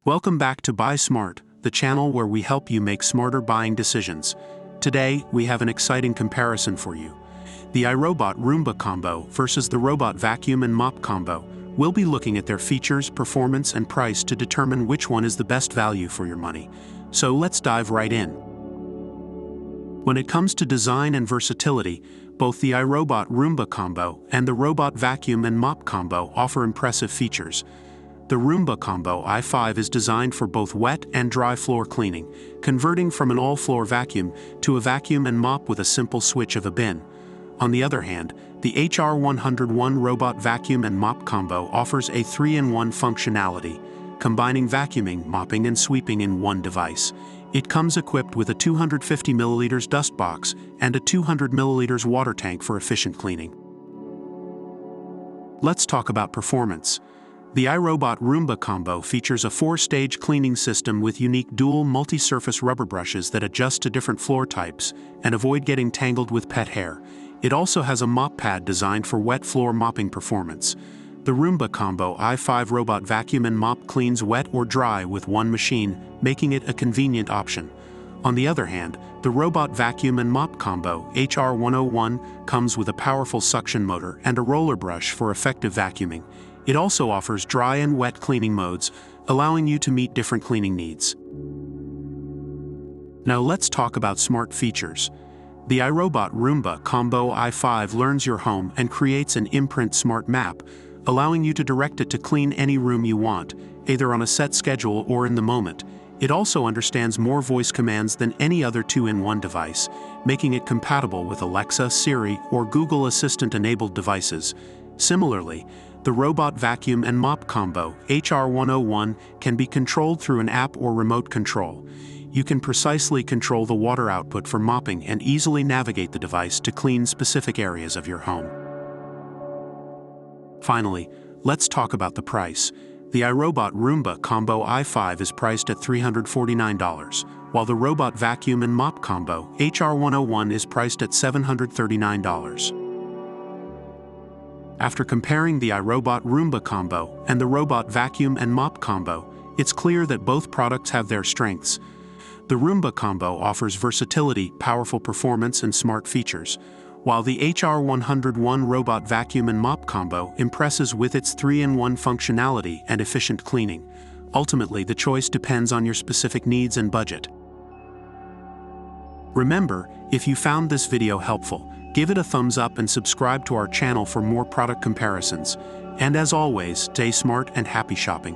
Welcome back to Buy Smart, the channel where we help you make smarter buying decisions. Today, we have an exciting comparison for you. The iRobot Roomba Combo versus the Robot Vacuum and Mop Combo. We'll be looking at their features, performance, and price to determine which one is the best value for your money. So let's dive right in. When it comes to design and versatility, both the iRobot Roomba Combo and the Robot Vacuum and Mop Combo offer impressive features. The Roomba Combo i5 is designed for both wet and dry floor cleaning, converting from an all-floor vacuum to a vacuum and mop with a simple switch of a bin. On the other hand, the HR101 Robot Vacuum and Mop Combo offers a 3-in-1 functionality, combining vacuuming, mopping, and sweeping in one device. It comes equipped with a 250 ml dust box and a 200 ml water tank for efficient cleaning. Let's talk about performance. The iRobot Roomba Combo features a 4-stage cleaning system with unique dual multi-surface rubber brushes that adjust to different floor types and avoid getting tangled with pet hair. It also has a mop pad designed for wet floor mopping performance. The Roomba Combo i5 Robot Vacuum and Mop cleans wet or dry with one machine, making it a convenient option. On the other hand, the Robot Vacuum and Mop Combo HR101 comes with a powerful suction motor and a roller brush for effective vacuuming. It also offers dry and wet cleaning modes, allowing you to meet different cleaning needs. Now let's talk about smart features. The iRobot Roomba Combo i5 learns your home and creates an Imprint Smart Map, allowing you to direct it to clean any room you want, either on a set schedule or in the moment. It also understands more voice commands than any other 2-in-1 device, making it compatible with Alexa, Siri, or Google Assistant-enabled devices. Similarly, the Robot Vacuum and Mop Combo HR101 can be controlled through an app or remote control. You can precisely control the water output for mopping and easily navigate the device to clean specific areas of your home. Finally, let's talk about the price. The iRobot Roomba Combo i5 is priced at $349, while the Robot Vacuum and Mop Combo HR101 is priced at $739. After comparing the iRobot Roomba Combo and the Robot Vacuum and Mop Combo, it's clear that both products have their strengths. The Roomba Combo offers versatility, powerful performance, and smart features, while the HR101 Robot Vacuum and Mop Combo impresses with its 3-in-1 functionality and efficient cleaning. Ultimately, the choice depends on your specific needs and budget. Remember, if you found this video helpful, give it a thumbs up and subscribe to our channel for more product comparisons. And as always, stay smart and happy shopping.